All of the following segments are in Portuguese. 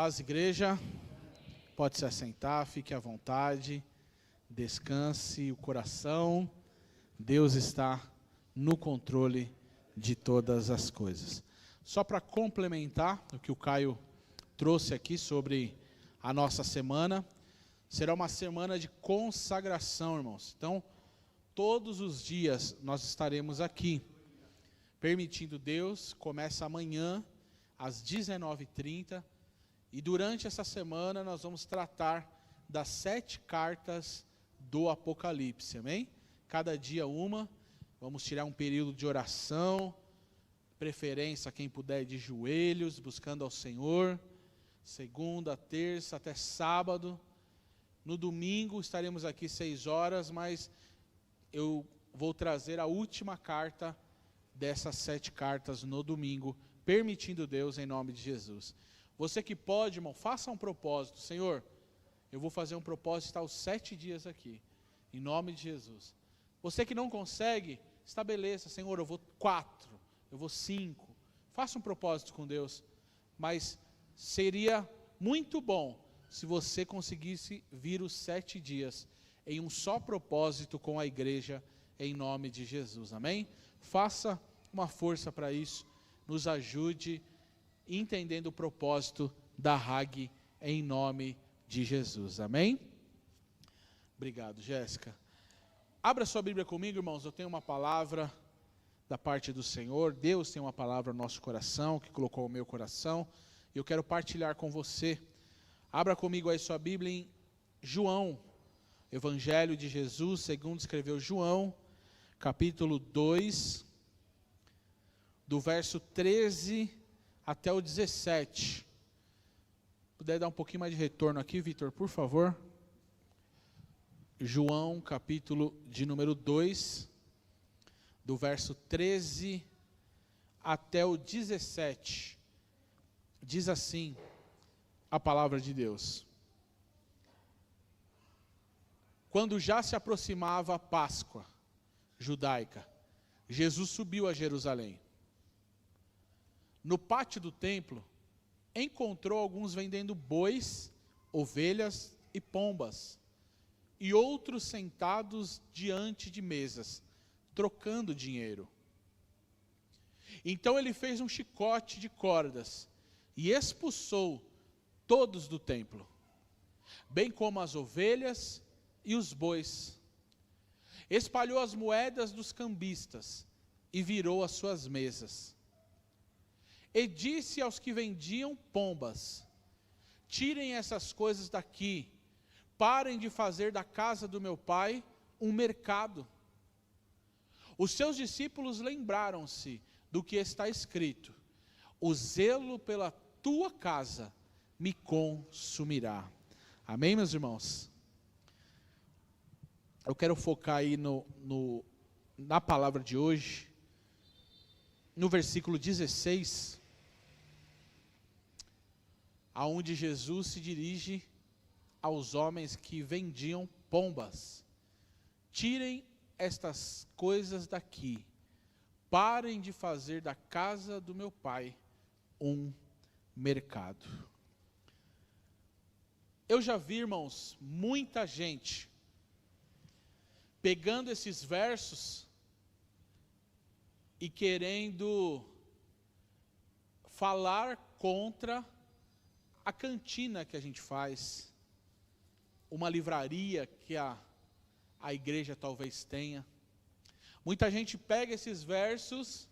Paz, igreja, pode se assentar, fique à vontade, descanse o coração, Deus está no controle de todas as coisas. Só para complementar o que o Caio trouxe aqui sobre a nossa semana, será uma semana de consagração, irmãos. Então, todos os dias nós estaremos aqui, permitindo Deus, começa amanhã às 19h30, e durante essa semana nós vamos tratar das 7 cartas do Apocalipse, amém? Cada dia uma, vamos tirar um período de oração, preferência quem puder de joelhos, buscando ao Senhor, segunda, terça, até sábado. No domingo estaremos aqui 6 horas, mas eu vou trazer a última carta dessas 7 cartas no domingo, permitindo Deus em nome de Jesus. Você que pode, irmão, faça um propósito. Senhor, eu vou fazer um propósito de estar os 7 dias aqui, em nome de Jesus. Você que não consegue, estabeleça, Senhor, eu vou 4, eu vou 5. Faça um propósito com Deus, mas seria muito bom se você conseguisse vir os 7 dias em um só propósito com a igreja, em nome de Jesus, amém? Faça uma força para isso, nos ajude, entendendo o propósito da RAG em nome de Jesus, amém? Obrigado, Jéssica. Abra sua Bíblia comigo, irmãos, eu tenho uma palavra da parte do Senhor, Deus tem uma palavra no nosso coração, que colocou no meu coração, e eu quero partilhar com você. Abra comigo aí sua Bíblia em João, Evangelho de Jesus, segundo escreveu João, capítulo 2, do verso 13 até o 17. Puder dar um pouquinho mais de retorno aqui, Vitor, por favor. João, capítulo de número 2, do verso 13 até o 17. Diz assim a palavra de Deus. Quando já se aproximava a Páscoa judaica, Jesus subiu a Jerusalém. No pátio do templo, encontrou alguns vendendo bois, ovelhas e pombas, e outros sentados diante de mesas, trocando dinheiro. Então ele fez um chicote de cordas e expulsou todos do templo, bem como as ovelhas e os bois. Espalhou as moedas dos cambistas e virou as suas mesas. E disse aos que vendiam pombas: tirem essas coisas daqui, parem de fazer da casa do meu pai um mercado. Os seus discípulos lembraram-se do que está escrito: o zelo pela tua casa me consumirá. Amém, meus irmãos? Eu quero focar aí na palavra de hoje, no versículo 16, aonde Jesus se dirige aos homens que vendiam pombas. Tirem estas coisas daqui, parem de fazer da casa do meu pai um mercado. Eu já vi, irmãos, muita gente pegando esses versos e querendo falar contra a cantina que a gente faz, uma livraria que a igreja talvez tenha. Muita gente pega esses versos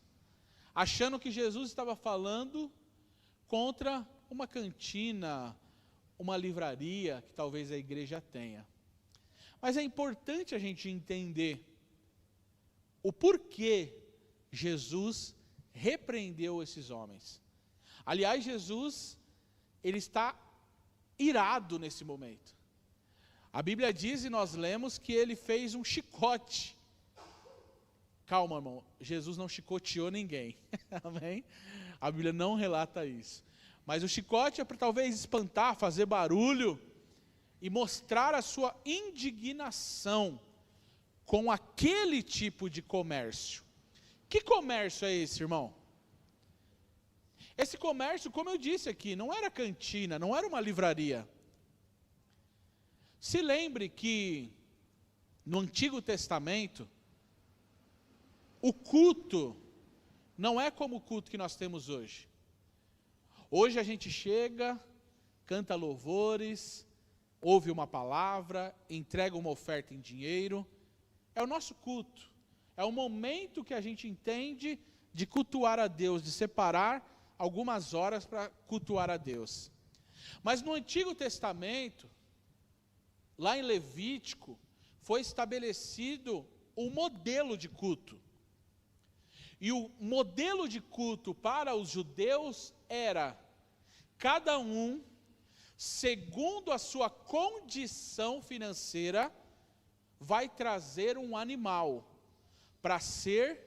achando que Jesus estava falando contra uma cantina, uma livraria que talvez a igreja tenha. Mas é importante a gente entender o porquê Jesus repreendeu esses homens. Aliás, Jesus, ele está irado nesse momento. A Bíblia diz, e nós lemos, que ele fez um chicote. Calma, irmão, Jesus não chicoteou ninguém. Amém? A Bíblia não relata isso. Mas o chicote é para talvez espantar, fazer barulho e mostrar a sua indignação com aquele tipo de comércio. Que comércio é esse, irmão? Esse comércio, como eu disse aqui, não era cantina, não era uma livraria. Se lembre que no Antigo Testamento, o culto não é como o culto que nós temos hoje. Hoje a gente chega, canta louvores, ouve uma palavra, entrega uma oferta em dinheiro. É o nosso culto. É o momento que a gente entende de cultuar a Deus, de separar algumas horas para cultuar a Deus. Mas no Antigo Testamento, lá em Levítico, foi estabelecido um modelo de culto. E o modelo de culto para os judeus era, cada um, segundo a sua condição financeira, vai trazer um animal para ser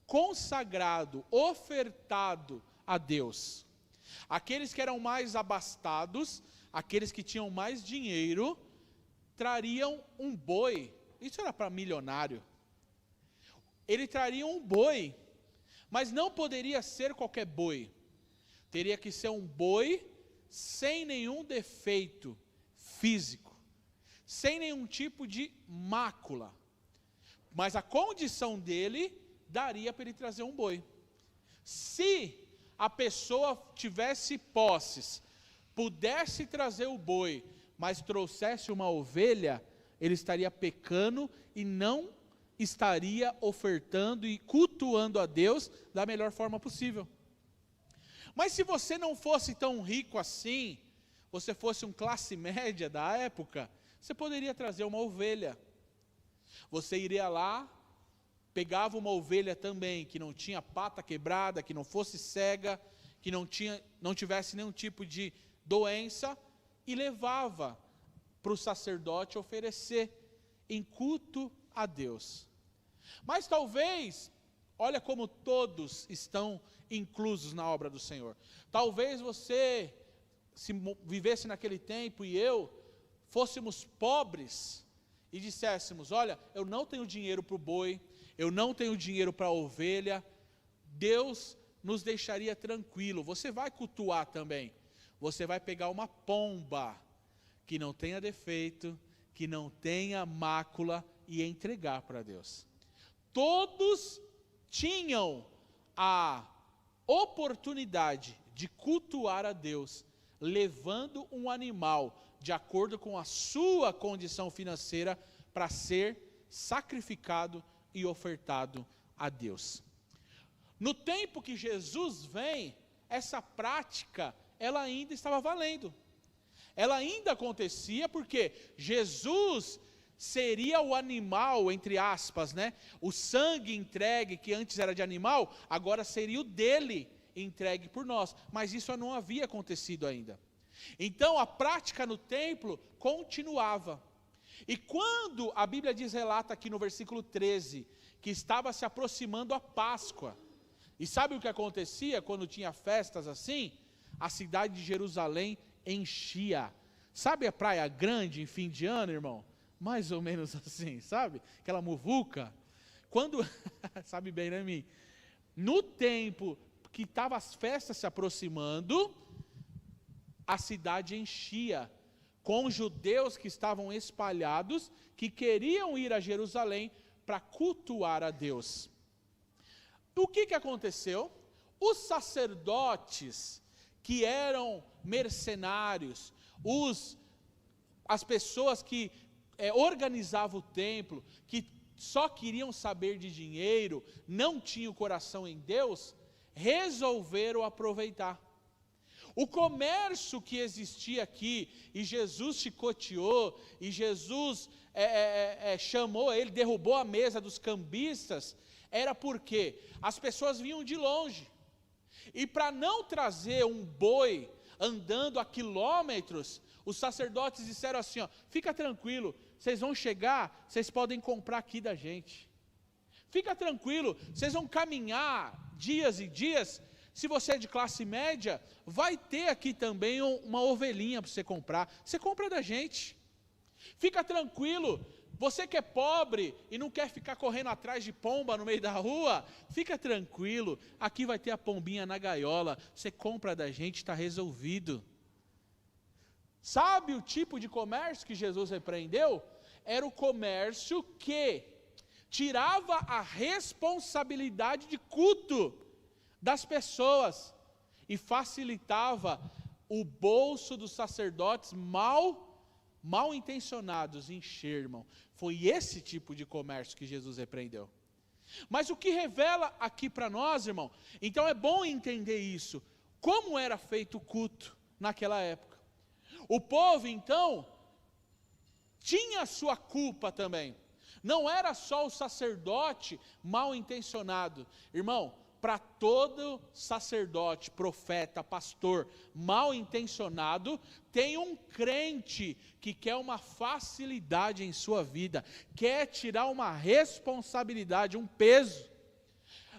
consagrado, ofertado a Deus. Aqueles que eram mais abastados, aqueles que tinham mais dinheiro, trariam um boi. Isso era para milionário. Ele traria um boi, mas não poderia ser qualquer boi. Teria que ser um boi sem nenhum defeito físico, sem nenhum tipo de mácula. Mas a condição dele daria para ele trazer um boi. Se a pessoa tivesse posses, pudesse trazer o boi, mas trouxesse uma ovelha, ele estaria pecando e não estaria ofertando e cultuando a Deus da melhor forma possível. Mas se você não fosse tão rico assim, você fosse um classe média da época, você poderia trazer uma ovelha. Você iria lá, pegava uma ovelha também, que não tinha pata quebrada, que não fosse cega, que não tivesse nenhum tipo de doença, e levava para o sacerdote oferecer em culto a Deus. Mas talvez, olha como todos estão inclusos na obra do Senhor. Talvez você, se vivesse naquele tempo e eu, fôssemos pobres e disséssemos, olha, eu não tenho dinheiro para o boi, eu não tenho dinheiro para a ovelha, Deus nos deixaria tranquilo. Você vai cultuar também. Você vai pegar uma pomba que não tenha defeito, que não tenha mácula e entregar para Deus. Todos tinham a oportunidade de cultuar a Deus, levando um animal de acordo com a sua condição financeira para ser sacrificado e ofertado a Deus. No tempo que Jesus vem, essa prática, ela ainda estava valendo. Ela ainda acontecia porque Jesus seria o animal, entre aspas, né? O sangue entregue, que antes era de animal, agora seria o dele entregue por nós. Mas isso não havia acontecido ainda. Então a prática no templo continuava. E quando a Bíblia relata aqui no versículo 13, que estava se aproximando a Páscoa, e sabe o que acontecia quando tinha festas assim? A cidade de Jerusalém enchia. Sabe a praia grande em fim de ano, irmão? Mais ou menos assim, sabe? Aquela muvuca. Quando, sabe bem, né, mim? No tempo que estavam as festas se aproximando, a cidade enchia com judeus que estavam espalhados, que queriam ir a Jerusalém para cultuar a Deus. O que aconteceu? Os sacerdotes, que eram mercenários, as pessoas que organizavam o templo, que só queriam saber de dinheiro, não tinham coração em Deus, resolveram aproveitar. O comércio que existia aqui, e Jesus chicoteou, e Jesus chamou ele, derrubou a mesa dos cambistas, era porque as pessoas vinham de longe. E para não trazer um boi andando a quilômetros, os sacerdotes disseram assim, ó, fica tranquilo, vocês vão chegar, vocês podem comprar aqui da gente. Fica tranquilo, vocês vão caminhar dias e dias. Se você é de classe média, vai ter aqui também uma ovelhinha para você comprar. Você compra da gente. Fica tranquilo, Você que é pobre e não quer ficar correndo atrás de pomba no meio da rua, fica tranquilo, aqui vai ter a pombinha na gaiola, você compra da gente, está resolvido. Sabe o tipo de comércio que Jesus repreendeu? Era o comércio que tirava a responsabilidade de culto das pessoas e facilitava o bolso dos sacerdotes mal intencionados encher, irmão. Foi esse tipo de comércio que Jesus repreendeu. Mas o que revela aqui para nós, irmão, então é bom entender isso. Como era feito o culto naquela época? O povo, então, tinha sua culpa também. Não era só o sacerdote mal intencionado. Irmão, para todo sacerdote, profeta, pastor mal intencionado, tem um crente que quer uma facilidade em sua vida, quer tirar uma responsabilidade, um peso.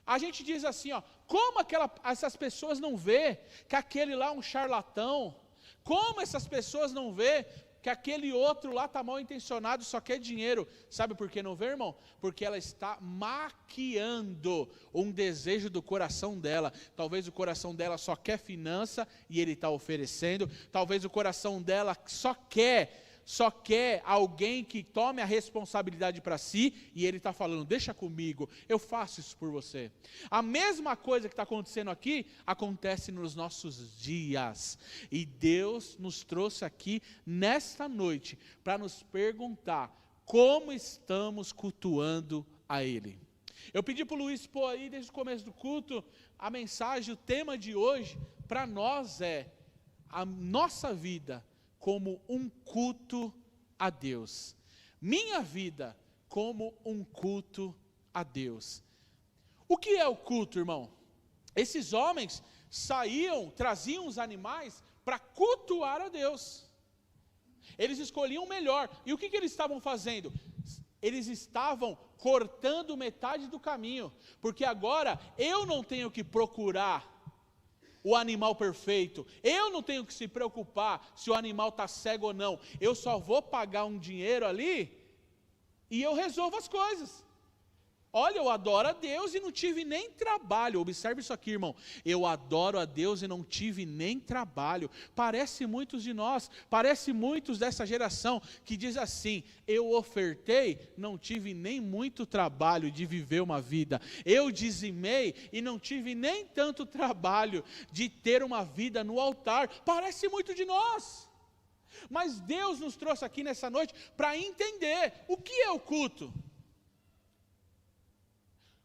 A gente diz assim, ó, como essas pessoas não vê que aquele lá é um charlatão? Como essas pessoas não vê que aquele outro lá está mal intencionado, só quer dinheiro? Sabe por que não vê, irmão? Porque ela está maquiando um desejo do coração dela. Talvez o coração dela só quer finança e ele está oferecendo. Talvez o coração dela só quer alguém que tome a responsabilidade para si, e ele está falando, deixa comigo, eu faço isso por você. A mesma coisa que está acontecendo aqui, acontece nos nossos dias, e Deus nos trouxe aqui nesta noite, para nos perguntar, como estamos cultuando a Ele? Eu pedi para o Luiz pôr aí, desde o começo do culto, a mensagem, o tema de hoje, para nós é, a nossa vida como um culto a Deus. Minha vida como um culto a Deus. O que é o culto, irmão? Esses homens traziam os animais para cultuar a Deus. Eles escolhiam o melhor. E o que eles estavam fazendo? Eles estavam cortando metade do caminho. Porque agora eu não tenho que procurar o animal perfeito, eu não tenho que se preocupar se o animal está cego ou não, eu só vou pagar um dinheiro ali e eu resolvo as coisas. Olha, eu adoro a Deus e não tive nem trabalho. Observe isso aqui, irmão. Eu adoro a Deus e não tive nem trabalho. Parece muitos de nós, parece muitos dessa geração que diz assim, eu ofertei, não tive nem muito trabalho de viver uma vida. Eu dizimei e não tive nem tanto trabalho de ter uma vida no altar. Parece muito de nós. Mas Deus nos trouxe aqui nessa noite para entender o que é o culto.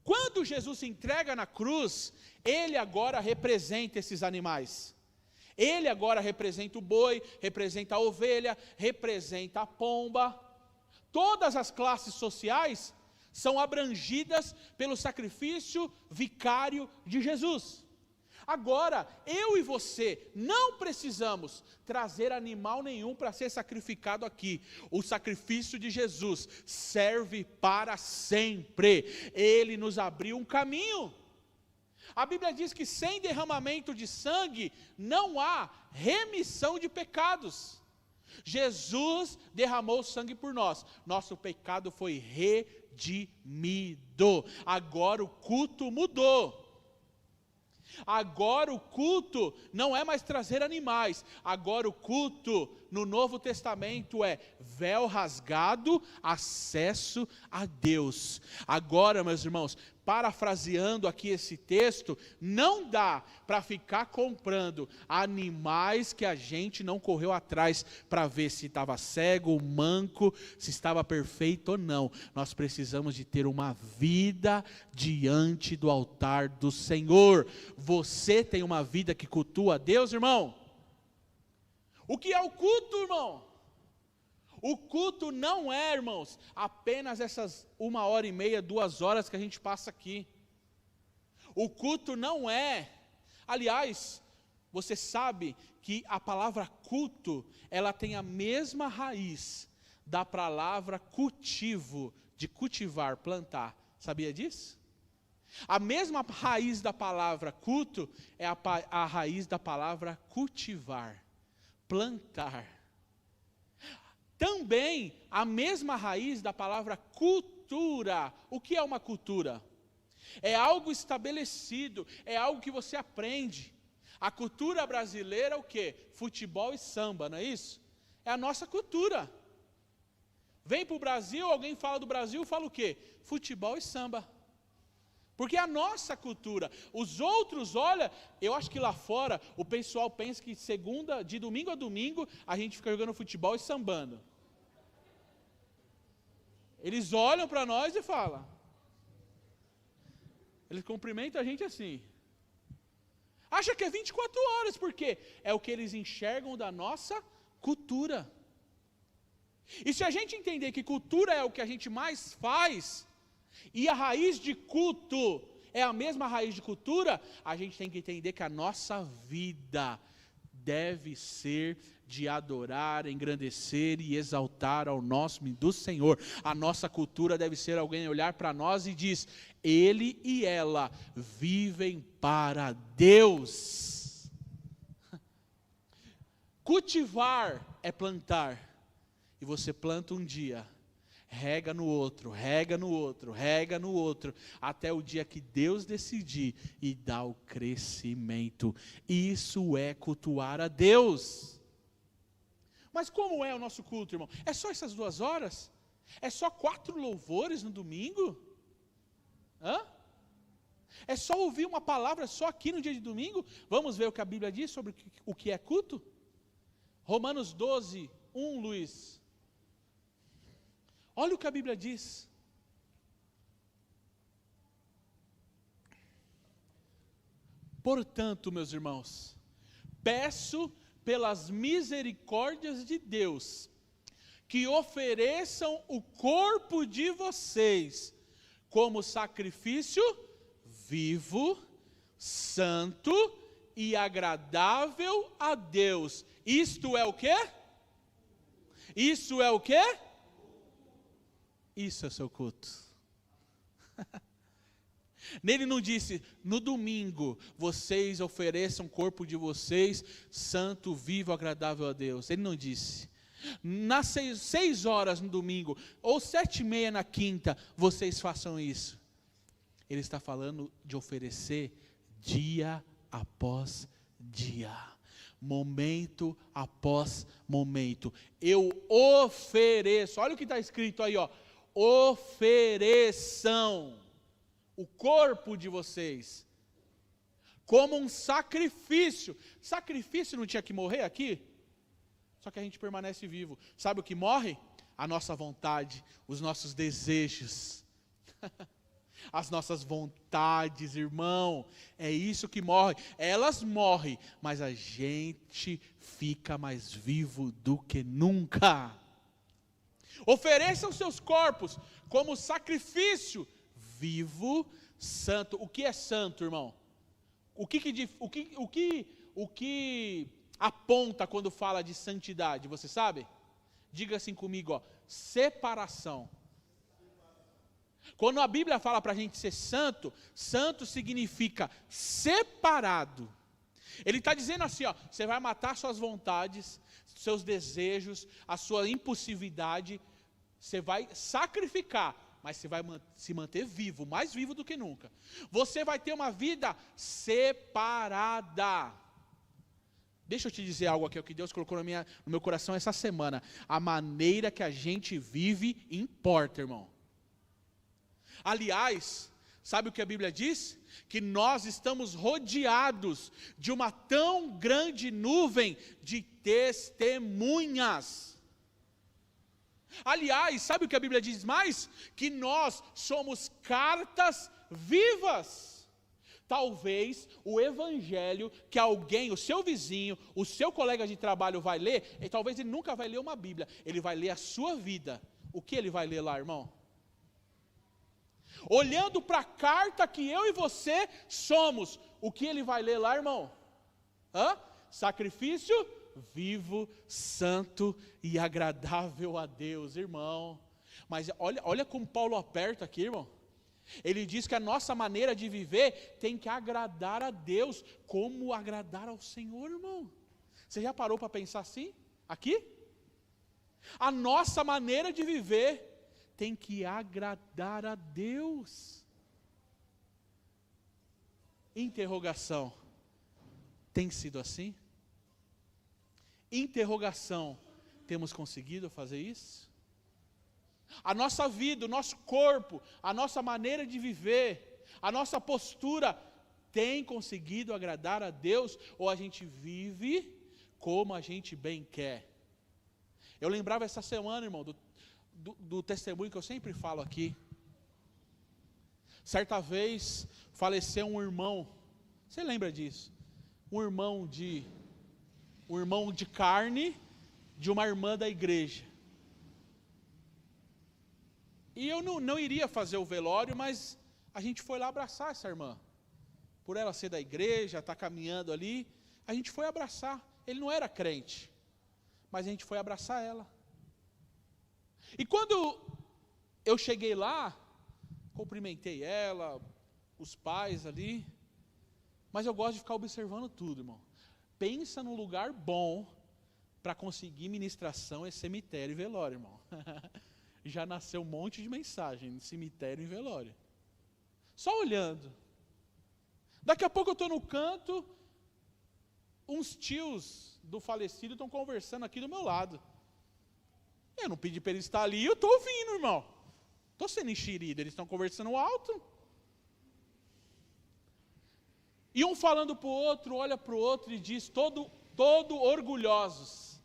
Quando Jesus se entrega na cruz, Ele agora representa esses animais. Ele agora representa o boi, representa a ovelha, representa a pomba. Todas as classes sociais são abrangidas pelo sacrifício vicário de Jesus. Agora, eu e você não precisamos trazer animal nenhum para ser sacrificado aqui. O sacrifício de Jesus serve para sempre. Ele nos abriu um caminho. A Bíblia diz que sem derramamento de sangue não há remissão de pecados. Jesus derramou sangue por nós. Nosso pecado foi redimido. Agora o culto mudou. Agora o culto não é mais trazer animais, agora o culto no Novo Testamento é véu rasgado, acesso a Deus. Agora, meus irmãos, parafraseando aqui esse texto, não dá para ficar comprando animais que a gente não correu atrás para ver se estava cego, manco, se estava perfeito ou não. Nós precisamos de ter uma vida diante do altar do Senhor. Você tem uma vida que cultua a Deus, irmão? O que é o culto, irmão? O culto não é, irmãos, apenas essas 1h30, 2 horas que a gente passa aqui. O culto não é, aliás, você sabe que a palavra culto, ela tem a mesma raiz da palavra cultivo, de cultivar, plantar. Sabia disso? A mesma raiz da palavra culto é a raiz da palavra cultivar, plantar. Também a mesma raiz da palavra cultura. O que é uma cultura? É algo estabelecido, é algo que você aprende. A cultura brasileira é o quê? Futebol e samba, não é isso? É a nossa cultura. Vem para o Brasil, alguém fala do Brasil, fala o quê? Futebol e samba. Porque é a nossa cultura. Os outros, olha, eu acho que lá fora o pessoal pensa que de domingo a domingo, a gente fica jogando futebol e sambando. Eles olham para nós e falam. Eles cumprimentam a gente assim. Acha que é 24 horas, porque é o que eles enxergam da nossa cultura. E se a gente entender que cultura é o que a gente mais faz, e a raiz de culto é a mesma raiz de cultura, a gente tem que entender que a nossa vida deve ser de adorar, engrandecer e exaltar ao nome do Senhor. A nossa cultura deve ser alguém olhar para nós e diz: ele e ela vivem para Deus. Cultivar é plantar. E você planta um dia, rega no outro, rega no outro, rega no outro, até o dia que Deus decidir e dá o crescimento. Isso é cultuar a Deus. Mas como é o nosso culto, irmão? É só essas 2 horas? É só 4 louvores no domingo? É só ouvir uma palavra só aqui no dia de domingo? Vamos ver o que a Bíblia diz sobre o que é culto? Romanos 12, 1, Luiz. Olha o que a Bíblia diz. Portanto, meus irmãos, peço pelas misericórdias de Deus, que ofereçam o corpo de vocês como sacrifício vivo, santo e agradável a Deus. Isto é o quê? Isso é o quê? Isso é seu culto. Nele não disse, no domingo, vocês ofereçam o corpo de vocês, santo, vivo, agradável a Deus. Ele não disse. Nas 6 horas no domingo, ou 7:30 na quinta, vocês façam isso. Ele está falando de oferecer dia após dia. Momento após momento. Eu ofereço, olha o que está escrito aí, ó. Ofereçam o corpo de vocês como um sacrifício. Sacrifício não tinha que morrer aqui? Só que a gente permanece vivo. Sabe o que morre? A nossa vontade, os nossos desejos. As nossas vontades, irmão, é isso que morre. Elas morrem, mas a gente fica mais vivo do que nunca. Ofereçam seus corpos como sacrifício vivo, santo. O que é santo, irmão? O que aponta quando fala de santidade, você sabe? Diga assim comigo, ó, separação. Quando a Bíblia fala para a gente ser santo, santo significa separado. Ele está dizendo assim, ó, você vai matar suas vontades, seus desejos, a sua impulsividade, você vai sacrificar, mas você vai se manter vivo, mais vivo do que nunca. Você vai ter uma vida separada. Deixa eu te dizer algo aqui, o que Deus colocou no meu coração essa semana. A maneira que a gente vive importa, irmão. Aliás, sabe o que a Bíblia diz? Que nós estamos rodeados de uma tão grande nuvem de testemunhas. Aliás, sabe o que a Bíblia diz mais? Que nós somos cartas vivas. Talvez o evangelho que alguém, o seu vizinho, o seu colega de trabalho vai ler, e talvez ele nunca vai ler uma Bíblia, ele vai ler a sua vida. O que ele vai ler lá, irmão? Olhando para a carta que eu e você somos, o que ele vai ler lá, irmão? Sacrifício vivo, santo e agradável a Deus, irmão. Mas olha como Paulo aperta aqui, irmão. Ele diz que a nossa maneira de viver tem que agradar a Deus. Como agradar ao Senhor, irmão? Você já parou para pensar assim? Aqui? A nossa maneira de viver tem que agradar a Deus. Interrogação. Tem sido assim? Interrogação. Temos conseguido fazer isso? A nossa vida, o nosso corpo, a nossa maneira de viver, a nossa postura tem conseguido agradar a Deus? Ou a gente vive como a gente bem quer? Eu lembrava essa semana, irmão, do testemunho que eu sempre falo aqui. Certa vez faleceu um irmão, você lembra disso? Um irmão de carne de uma irmã da igreja. E eu não iria fazer o velório, mas a gente foi lá abraçar essa irmã. Por ela ser da igreja, estar caminhando ali, a gente foi abraçar. Ele não era crente, mas a gente foi abraçar ela. E quando eu cheguei lá, cumprimentei ela, os pais ali, mas eu gosto de ficar observando tudo, irmão. Pensa num lugar bom para conseguir ministração, é cemitério e velório, irmão. Já nasceu um monte de mensagem, cemitério e velório. Só olhando. Daqui a pouco eu estou no canto, uns tios do falecido estão conversando aqui do meu lado. Eu não pedi para eles estar ali, eu estou ouvindo, irmão. Estou sendo enxerido, eles estão conversando alto. E um falando para o outro, olha para o outro e diz, todo orgulhosos.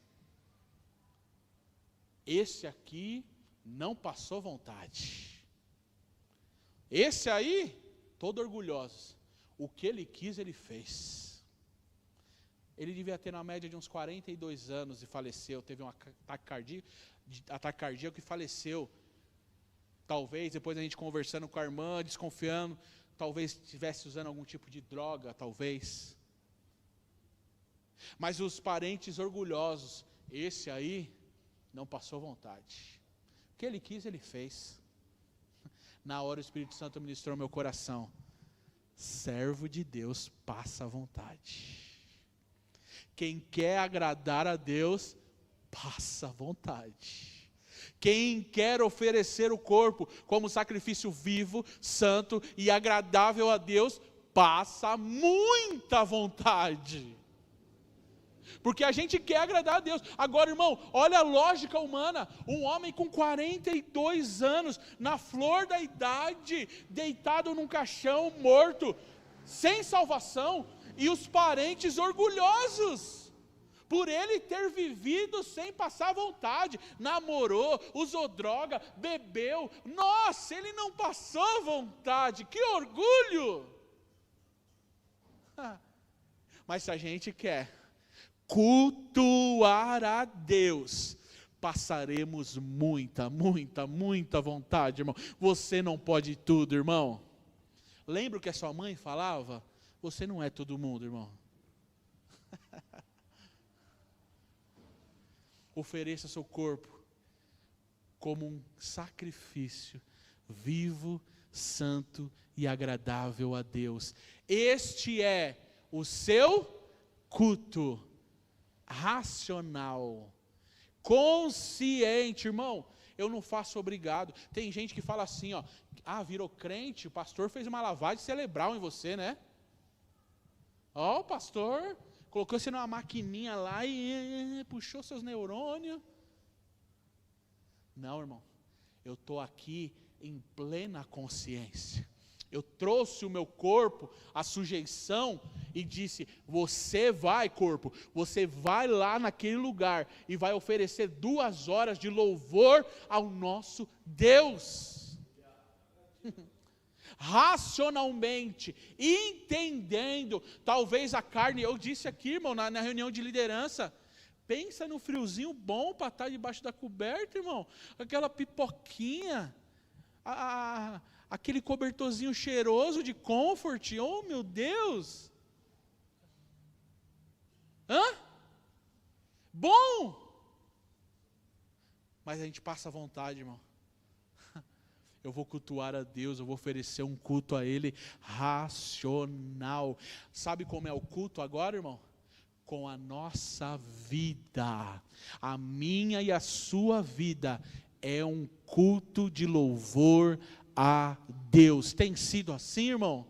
Esse aqui não passou vontade. Esse aí, todo orgulhoso. O que ele quis, ele fez. Ele devia ter na média de uns 42 anos e faleceu. Teve um ataque cardíaco e faleceu. Talvez, depois a gente conversando com a irmã, desconfiando, talvez estivesse usando algum tipo de droga, talvez. Mas os parentes orgulhosos, esse aí não passou vontade. O que ele quis, ele fez. Na hora o Espírito Santo ministrou meu coração. Servo de Deus passa vontade. Quem quer agradar a Deus, passa vontade. Quem quer oferecer o corpo como sacrifício vivo, santo e agradável a Deus, passa muita vontade. Porque a gente quer agradar a Deus. Agora, irmão, olha a lógica humana. Um homem com 42 anos, na flor da idade, deitado num caixão, morto, sem salvação, e os parentes orgulhosos, por ele ter vivido sem passar vontade, namorou, usou droga, bebeu. Nossa, ele não passou vontade, que orgulho! Mas se a gente quer cultuar a Deus, passaremos muita vontade, irmão. Você não pode tudo, irmão. Lembra o que a sua mãe falava? Você não é todo mundo, irmão. Ofereça seu corpo como um sacrifício vivo, santo e agradável a Deus. Este é o seu culto racional, consciente, irmão. Eu não faço obrigado. Tem gente que fala assim, ó, virou crente, o pastor fez uma lavagem cerebral em você, né? Ó, o pastor colocou você numa maquininha lá e puxou seus neurônios. Não, irmão. Eu estou aqui em plena consciência. Eu trouxe o meu corpo à sujeição e disse, você vai, corpo, você vai lá naquele lugar e vai oferecer 2 horas de louvor ao nosso Deus. Racionalmente, entendendo, talvez a carne, eu disse aqui, irmão, na reunião de liderança, pensa no friozinho bom para estar debaixo da coberta, irmão, aquela pipoquinha, aquele cobertorzinho cheiroso de Comfort, oh meu Deus, bom, mas a gente passa vontade, irmão. Eu vou cultuar a Deus, eu vou oferecer um culto a Ele racional. Sabe como é o culto agora, irmão? com a nossa vida. A minha e a sua vida é um culto de louvor a Deus. Tem sido assim, irmão?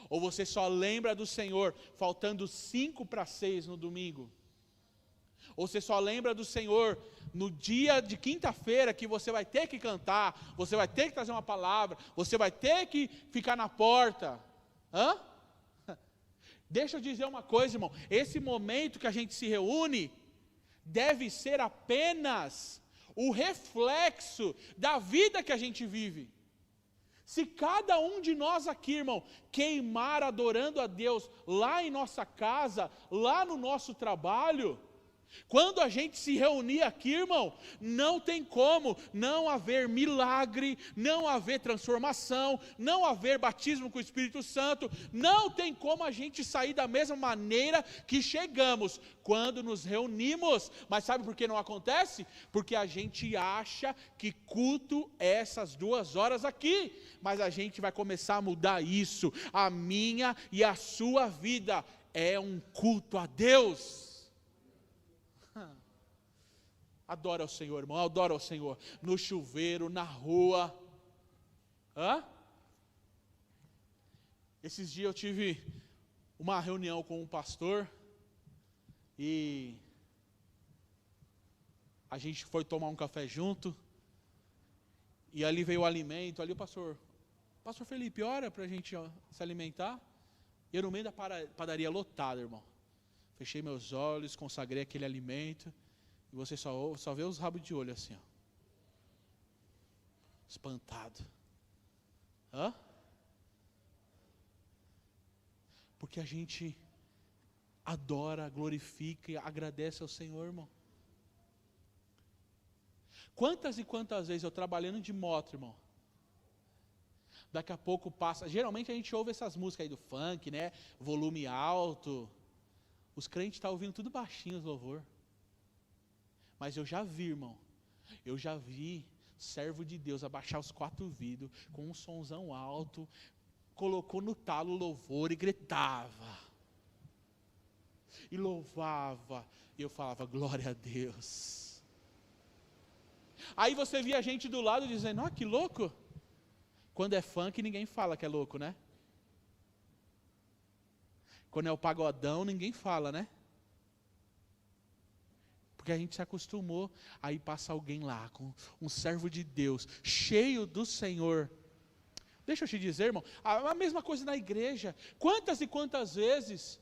Ou você só lembra do Senhor faltando 5:06 no domingo? Ou você só lembra do Senhor no dia de quinta-feira que você vai ter que cantar, você vai ter que trazer uma palavra, você vai ter que ficar na porta? Hã? Deixa eu dizer uma coisa, irmão. Esse momento que a gente se reúne deve ser apenas o reflexo da vida que a gente vive. Se cada um de nós aqui, irmão, queimar adorando a Deus lá em nossa casa, lá no nosso trabalho, quando a gente se reunir aqui, irmão, não tem como não haver milagre, não haver transformação, não haver batismo com o Espírito Santo, não tem como a gente sair da mesma maneira que chegamos quando nos reunimos. Mas sabe por que não acontece? Porque a gente acha que culto é essas 2 horas aqui, mas a gente vai começar a mudar isso. A minha e a sua vida é um culto a Deus. Adora o Senhor, irmão, adora o Senhor, no chuveiro, na rua. Esses dias eu tive uma reunião com um pastor, e a gente foi tomar um café junto, e ali veio o alimento, ali o pastor Felipe, ora para a gente se alimentar. E eu no meio da padaria lotada, irmão, fechei meus olhos, consagrei aquele alimento, e você só vê os rabos de olho assim, ó, espantado. Porque a gente adora, glorifica e agradece ao Senhor, irmão. Quantas e quantas vezes eu trabalhando de moto, irmão, daqui a pouco passa, geralmente a gente ouve essas músicas aí do funk, né, volume alto, os crentes estão ouvindo tudo baixinho os louvor. Mas eu já vi, irmão, servo de Deus abaixar os 4 vidros, com um sonzão alto, colocou no talo o louvor e gritava, e louvava, e eu falava, glória a Deus. Aí você via a gente do lado dizendo, que louco. Quando é funk ninguém fala que é louco, né? Quando é o pagodão ninguém fala, né? Porque a gente se acostumou, aí passa alguém lá, com um servo de Deus, cheio do Senhor. Deixa eu te dizer, irmão, a mesma coisa na igreja. Quantas e quantas vezes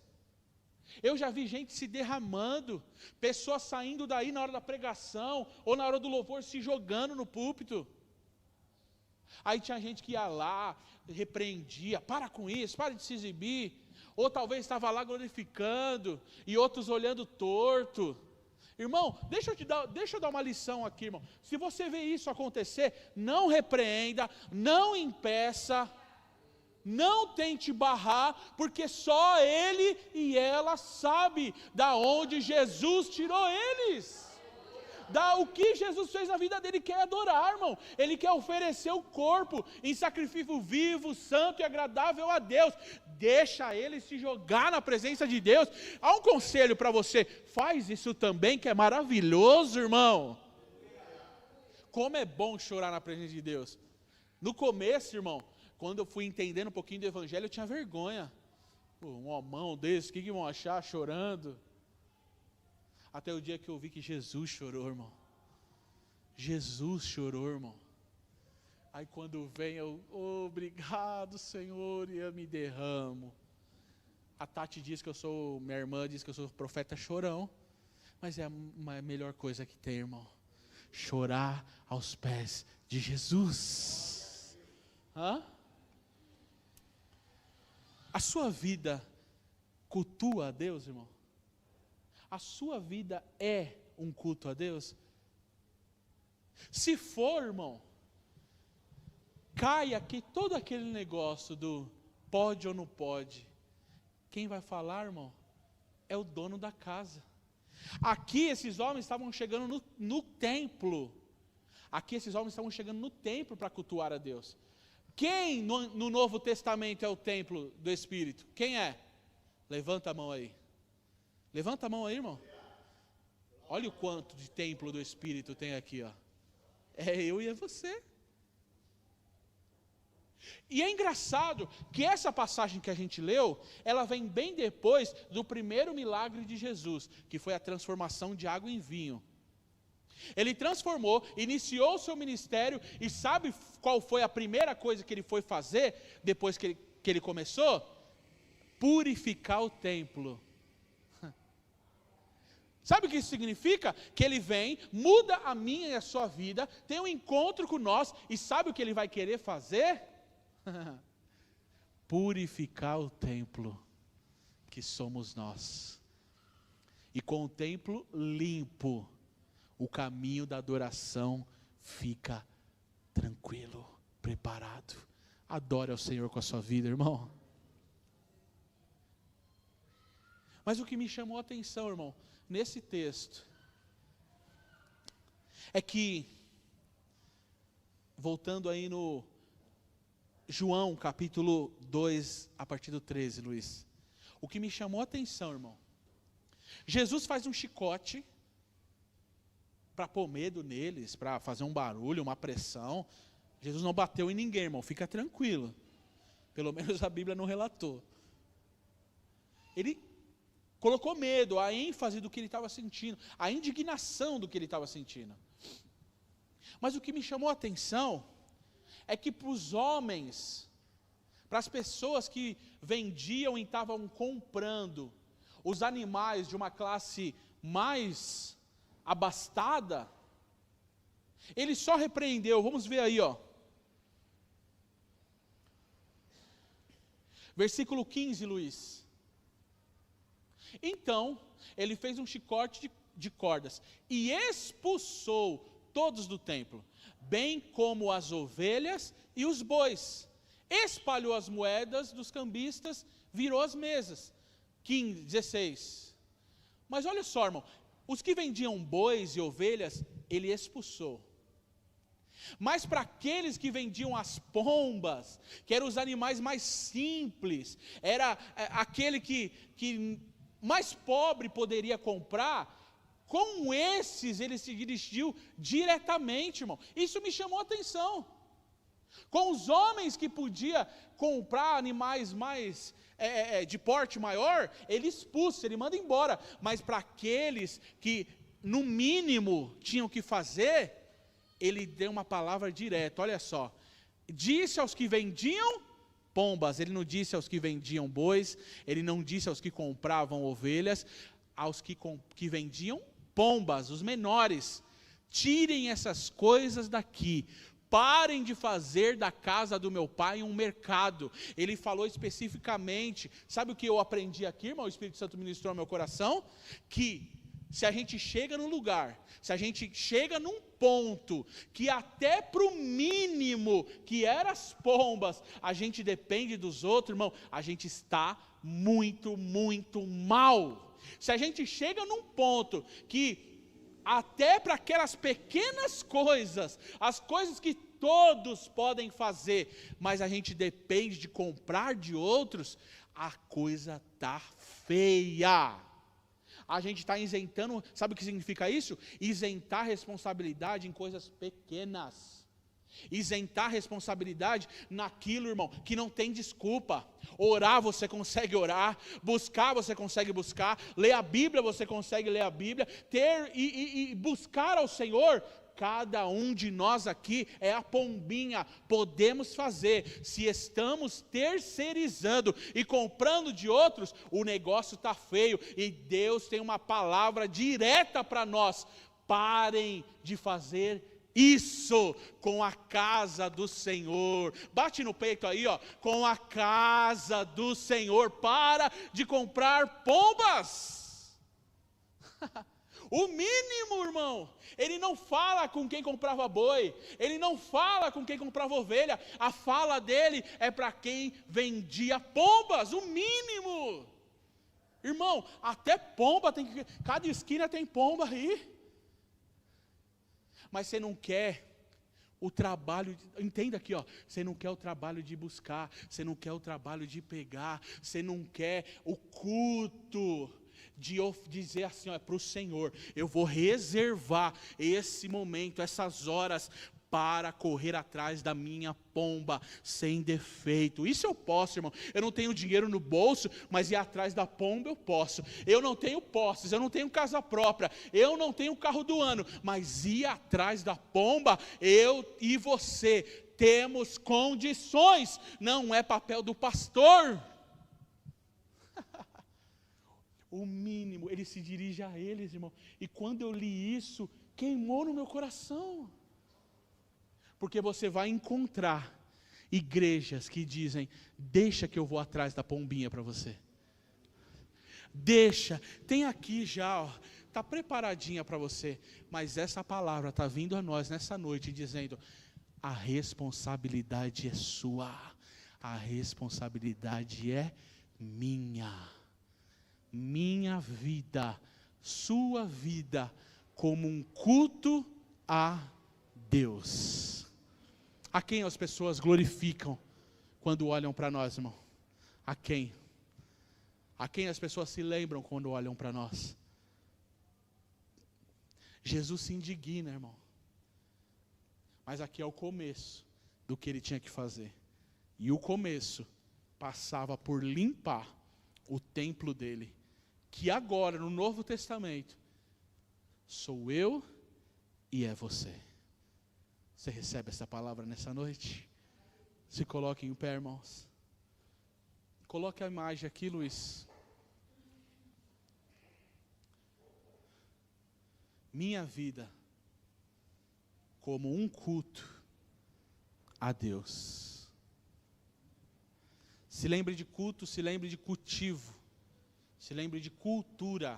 eu já vi gente se derramando, pessoas saindo daí na hora da pregação, ou na hora do louvor se jogando no púlpito. Aí tinha gente que ia lá, repreendia, para com isso, para de se exibir. Ou talvez estava lá glorificando, e outros olhando torto. Irmão, deixa eu dar uma lição aqui, irmão. Se você vê isso acontecer, não repreenda, não impeça, não tente barrar, porque só ele e ela sabe da onde Jesus tirou eles. O que Jesus fez na vida dele, quer adorar, irmão. Ele quer oferecer o corpo em sacrifício vivo, santo e agradável a Deus. Deixa ele se jogar na presença de Deus. Há um conselho para você, faz isso também, que é maravilhoso, irmão. Como é bom chorar na presença de Deus. No começo, irmão, quando eu fui entendendo um pouquinho do evangelho, eu tinha vergonha. Um homão desse, o que vão achar chorando? Até o dia que eu vi que Jesus chorou, irmão. Jesus chorou, irmão. Aí quando vem eu, obrigado, Senhor, e eu me derramo. A Tati diz que minha irmã diz que eu sou profeta chorão. Mas é a melhor coisa que tem, irmão. Chorar aos pés de Jesus. A sua vida cultua a Deus, irmão? A sua vida é um culto a Deus? Se for, irmão, cai aqui todo aquele negócio do pode ou não pode. Quem vai falar, irmão, é o dono da casa. Aqui esses homens estavam chegando no templo. Aqui esses homens estavam chegando no templo para cultuar a Deus. Quem no Novo Testamento é o templo do Espírito? Quem é? Levanta a mão aí. Levanta a mão aí, irmão. Olha o quanto de templo do Espírito tem aqui, ó. É eu e é você. E é engraçado que essa passagem que a gente leu, ela vem bem depois do primeiro milagre de Jesus, que foi a transformação de água em vinho. Ele transformou, iniciou o seu ministério, e sabe qual foi a primeira coisa que ele foi fazer, depois que ele começou? Purificar o templo. Sabe o que isso significa? Que ele vem, muda a minha e a sua vida, tem um encontro com nós, e sabe o que ele vai querer fazer? Purificar o templo, que somos nós. E com o templo limpo, o caminho da adoração fica tranquilo, preparado. Adore ao Senhor com a sua vida, irmão. Mas o que me chamou a atenção, irmão, nesse texto, é que, voltando aí no João, capítulo 2, a partir do 13, Luiz. O que me chamou a atenção, irmão, Jesus faz um chicote, para pôr medo neles, para fazer um barulho, uma pressão. Jesus não bateu em ninguém, irmão, fica tranquilo. Pelo menos a Bíblia não relatou. Ele colocou medo, a ênfase do que ele estava sentindo, a indignação do que ele estava sentindo. Mas o que me chamou a atenção é que para os homens, para as pessoas que vendiam e estavam comprando os animais de uma classe mais abastada, ele só repreendeu, vamos ver aí, ó. Versículo 15, Luiz. Então, ele fez um chicote de cordas e expulsou todos do templo, bem como as ovelhas e os bois. Espalhou as moedas dos cambistas, virou as mesas. 15, 16. Mas olha só, irmão, os que vendiam bois e ovelhas, ele expulsou. Mas para aqueles que vendiam as pombas, que eram os animais mais simples, era aquele que mais pobre poderia comprar, com esses ele se dirigiu diretamente, irmão. Isso me chamou a atenção. Com os homens que podia comprar animais mais de porte maior, ele expulsa, ele manda embora. Mas para aqueles que no mínimo tinham que fazer, ele deu uma palavra direta. Olha só, disse aos que vendiam pombas, ele não disse aos que vendiam bois, ele não disse aos que compravam ovelhas, aos que vendiam pombas, os menores: tirem essas coisas daqui, parem de fazer da casa do meu pai um mercado. Ele falou especificamente, sabe o que eu aprendi aqui, irmão? O Espírito Santo ministrou ao meu coração, que se a gente chega num lugar, se a gente chega num ponto, que até para o mínimo, que eram as pombas, a gente depende dos outros, irmão, a gente está muito, muito mal. Se a gente chega num ponto que até para aquelas pequenas coisas, as coisas que todos podem fazer, mas a gente depende de comprar de outros, a coisa está feia. A gente está isentando, sabe o que significa isso? Isentar responsabilidade em coisas pequenas. Isentar responsabilidade naquilo, irmão, que não tem desculpa. Orar você consegue orar, buscar você consegue buscar, ler a Bíblia você consegue ler a Bíblia, ter e buscar ao Senhor. Cada um de nós aqui é a pombinha, podemos fazer. Se estamos terceirizando e comprando de outros, o negócio está feio, e Deus tem uma palavra direta para nós: parem de fazer isso com a casa do Senhor. Bate no peito aí, ó, com a casa do Senhor. Para de comprar pombas. O mínimo, irmão. Ele não fala com quem comprava boi, ele não fala com quem comprava ovelha, a fala dele é para quem vendia pombas, o mínimo. Irmão, até pomba tem que, cada esquina tem pomba aí. Mas você não quer o trabalho, entenda aqui, ó, você não quer o trabalho de buscar, você não quer o trabalho de pegar, você não quer o culto de dizer assim, para o Senhor, eu vou reservar esse momento, essas horas, para correr atrás da minha pomba, sem defeito. Isso eu posso, irmão. Eu não tenho dinheiro no bolso, mas ir atrás da pomba eu posso. Eu não tenho posses, eu não tenho casa própria, eu não tenho carro do ano, mas ir atrás da pomba, eu e você temos condições. Não é papel do pastor. O mínimo, ele se dirige a eles, irmão. E quando eu li isso, queimou no meu coração. Porque você vai encontrar igrejas que dizem, deixa que eu vou atrás da pombinha para você. Deixa, tem aqui já, está preparadinha para você. Mas essa palavra está vindo a nós nessa noite dizendo, a responsabilidade é sua. A responsabilidade é minha. Minha vida, sua vida, como um culto a Deus. A quem as pessoas glorificam quando olham para nós, irmão? A quem? A quem as pessoas se lembram quando olham para nós? Jesus se indigna, irmão. Mas aqui é o começo do que ele tinha que fazer. E o começo passava por limpar o templo dele. Que agora, no Novo Testamento, sou eu e é você. Você recebe essa palavra nessa noite? Se coloque em pé, irmãos. Coloque a imagem aqui, Luiz. Minha vida como um culto a Deus. Se lembre de culto, se lembre de cultivo. Se lembre de cultura.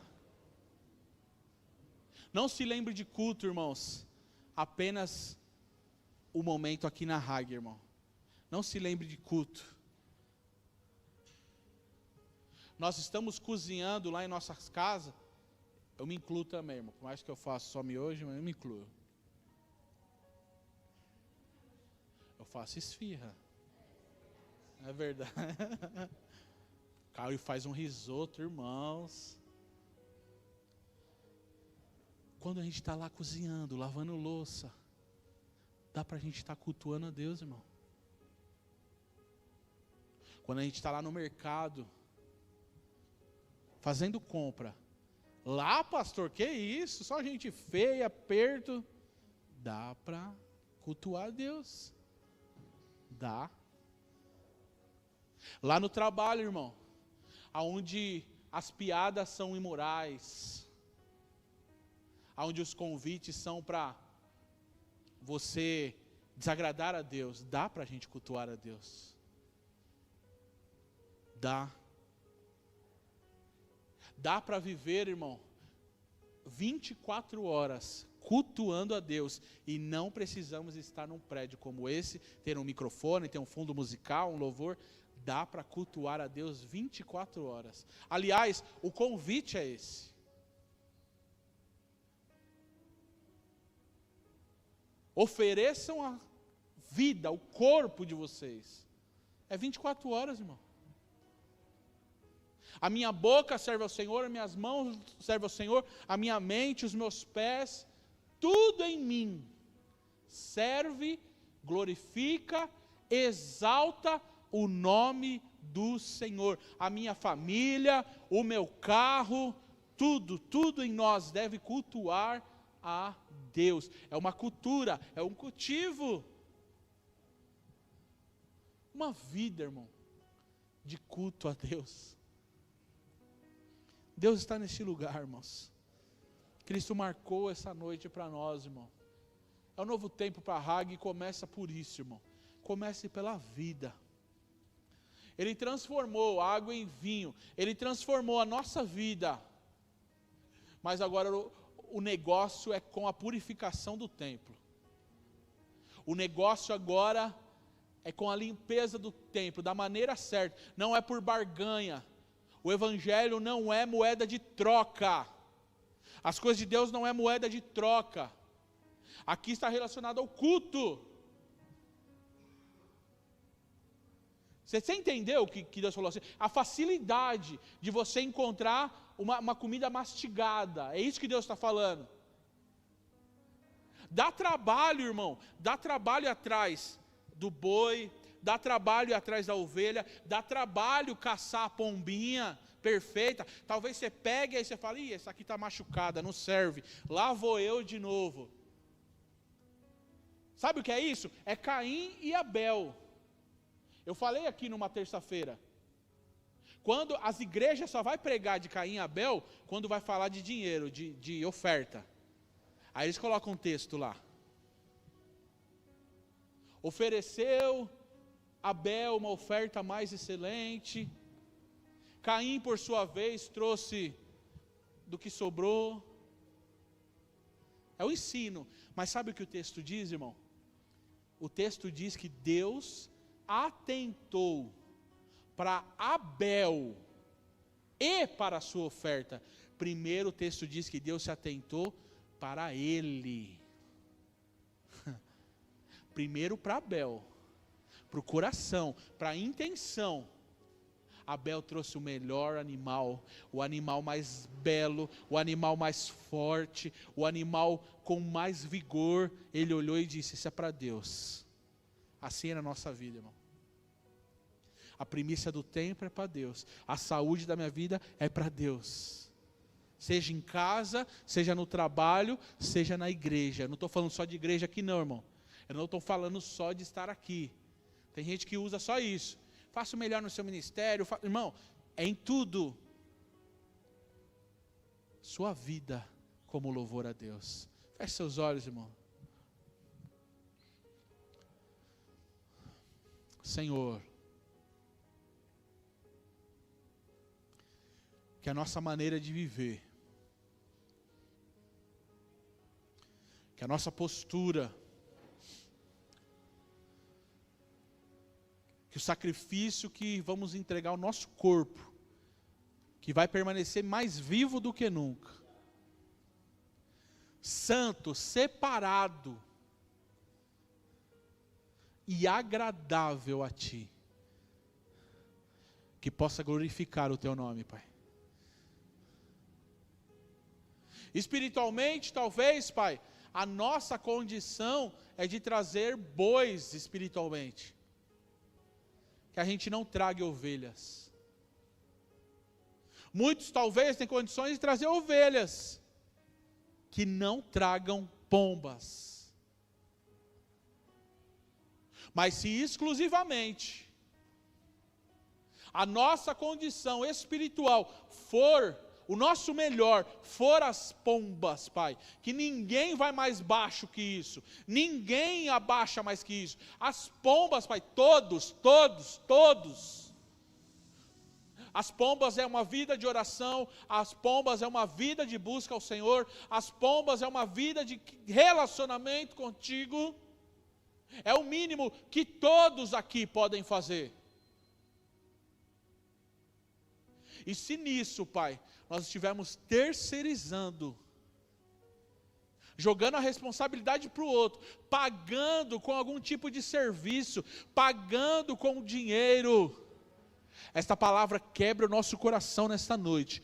Não se lembre de culto, irmãos, apenas o momento aqui na Hag, irmão. Não se lembre de culto. Nós estamos cozinhando lá em nossas casas. Eu me incluo também, irmão. Por mais que eu faça só miojo, mas eu me incluo. Eu faço esfirra. É verdade. Caio faz um risoto, irmãos. Quando a gente está lá cozinhando, lavando louça, dá para a gente estar cultuando a Deus, irmão. Quando a gente está lá no mercado, fazendo compra, lá, pastor, que isso? Só gente feia, perto. Dá para cultuar a Deus. Dá. Lá no trabalho, irmão, aonde as piadas são imorais, aonde os convites são para você desagradar a Deus, dá para a gente cultuar a Deus. Dá. Dá para viver, irmão, 24 horas cultuando a Deus, e não precisamos estar num prédio como esse, ter um microfone, ter um fundo musical, um louvor. Dá para cultuar a Deus 24 horas. Aliás, o convite é esse. Ofereçam a vida, o corpo de vocês. É 24 horas, irmão. A minha boca serve ao Senhor, as minhas mãos servem ao Senhor, a minha mente, os meus pés, tudo em mim serve, glorifica, exalta o nome do Senhor. A minha família, o meu carro, tudo em nós deve cultuar a Deus. É uma cultura, é um cultivo. Uma vida, irmão, de culto a Deus. Deus está neste lugar, irmãos. Cristo marcou essa noite para nós, irmão. É um novo tempo para a Hag e começa por isso, irmão. Comece pela vida. Ele transformou água em vinho. Ele transformou a nossa vida. Mas agora o negócio é com a purificação do templo. O negócio agora é com a limpeza do templo, da maneira certa. Não é por barganha. O evangelho não é moeda de troca. As coisas de Deus não é moeda de troca. Aqui está relacionado ao culto. Você entendeu o que Deus falou assim? A facilidade de você encontrar uma comida mastigada. É isso que Deus está falando. Dá trabalho, irmão, dá trabalho atrás do boi, dá trabalho atrás da ovelha, dá trabalho caçar a pombinha perfeita. Talvez você pegue e aí você fala, ih, essa aqui está machucada, não serve, lá vou eu de novo. Sabe o que é isso? É Caim e Abel. Eu falei aqui numa terça-feira, quando as igrejas só vai pregar de Caim e Abel, quando vai falar de dinheiro, de oferta. Aí eles colocam um texto lá. Ofereceu Abel uma oferta mais excelente. Caim, por sua vez, trouxe do que sobrou. É o ensino. Mas sabe o que o texto diz, irmão? O texto diz que Deus atentou para Abel e para a sua oferta. Primeiro o texto diz que Deus se atentou para ele. Primeiro para Abel, para o coração, para a intenção. Abel trouxe o melhor animal, o animal mais belo, o animal mais forte, o animal com mais vigor. Ele olhou e disse, isso é para Deus. Assim é na nossa vida, irmão. A primícia do tempo é para Deus. A saúde da minha vida é para Deus. Seja em casa, seja no trabalho, seja na igreja. Eu não estou falando só de igreja aqui não, irmão. Eu não estou falando só de estar aqui. Tem gente que usa só isso. Faça o melhor no seu ministério. Irmão, é em tudo. Sua vida como louvor a Deus. Feche seus olhos, irmão. Senhor, que a nossa maneira de viver, que a nossa postura, que o sacrifício que vamos entregar ao nosso corpo, que vai permanecer mais vivo do que nunca, santo, separado e agradável a Ti, que possa glorificar o Teu nome, Pai. Espiritualmente, talvez, Pai, a nossa condição é de trazer bois espiritualmente. Que a gente não traga ovelhas. Muitos talvez têm condições de trazer ovelhas, que não tragam pombas. Mas se exclusivamente a nossa condição espiritual for, o nosso melhor for as pombas, Pai, que ninguém vai mais baixo que isso, ninguém abaixa mais que isso, as pombas, Pai, todos, as pombas é uma vida de oração, as pombas é uma vida de busca ao Senhor, as pombas é uma vida de relacionamento contigo, é o mínimo que todos aqui podem fazer. E se nisso, Pai, nós estivermos terceirizando, jogando a responsabilidade para o outro, pagando com algum tipo de serviço, pagando com dinheiro, esta palavra quebra o nosso coração nesta noite,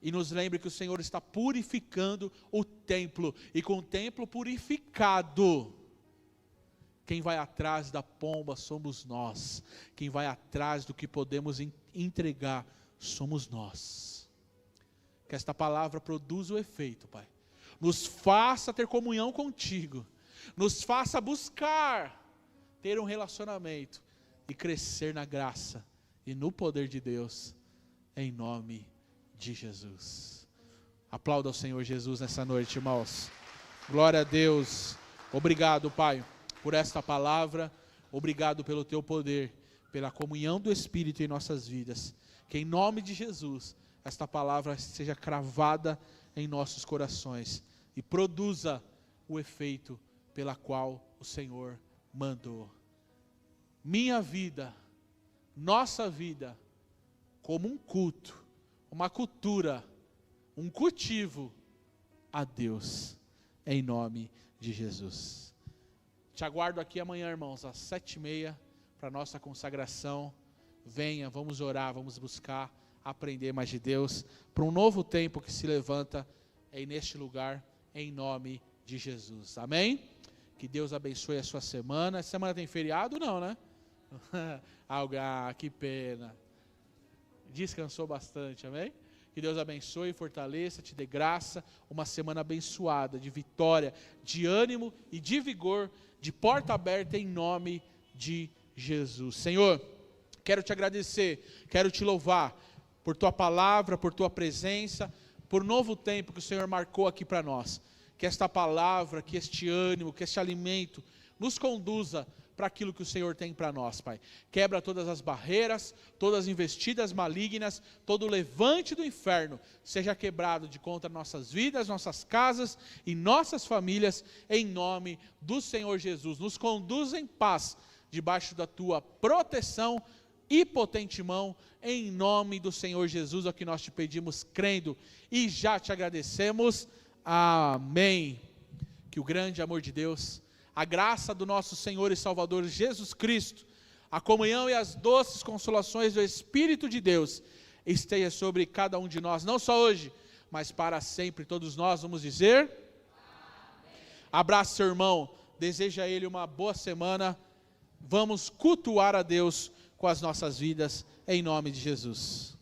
e nos lembre que o Senhor está purificando o templo, e com o templo purificado, quem vai atrás da pomba somos nós, quem vai atrás do que podemos entregar somos nós. Que esta palavra produza o efeito, Pai. Nos faça ter comunhão contigo. Nos faça buscar ter um relacionamento e crescer na graça e no poder de Deus, em nome de Jesus. Aplauda ao Senhor Jesus nessa noite, irmãos. Glória a Deus. Obrigado, Pai, por esta palavra. Obrigado pelo teu poder, pela comunhão do Espírito em nossas vidas. Que em nome de Jesus, esta palavra seja cravada em nossos corações e produza o efeito pela qual o Senhor mandou. Minha vida, nossa vida, como um culto, uma cultura, um cultivo a Deus, em nome de Jesus. Te aguardo aqui amanhã, irmãos, às 7h30, para a nossa consagração. Venha, vamos orar, vamos buscar aprender mais de Deus, para um novo tempo que se levanta aí neste lugar, em nome de Jesus. Amém? Que Deus abençoe a sua semana. Essa semana tem feriado? Não, né? Que pena. Descansou bastante, amém? Que Deus abençoe, fortaleça, te dê graça, uma semana abençoada, de vitória, de ânimo e de vigor, de porta aberta em nome de Jesus. Senhor, quero te agradecer, quero te louvar por tua palavra, por tua presença, por novo tempo que o Senhor marcou aqui para nós. Que esta palavra, que este ânimo, que este alimento nos conduza para aquilo que o Senhor tem para nós, Pai. Quebra todas as barreiras, todas as investidas malignas, todo o levante do inferno seja quebrado de contra nossas vidas, nossas casas e nossas famílias, em nome do Senhor Jesus. Nos conduz em paz, debaixo da tua proteção e potente mão, em nome do Senhor Jesus, é o que nós te pedimos, crendo e já te agradecemos. Amém. Que o grande amor de Deus, a graça do nosso Senhor e Salvador Jesus Cristo, a comunhão e as doces consolações do Espírito de Deus esteja sobre cada um de nós, não só hoje, mas para sempre. Todos nós vamos dizer amém. Abraça seu irmão, deseja a ele uma boa semana. Vamos cultuar a Deus com as nossas vidas, em nome de Jesus.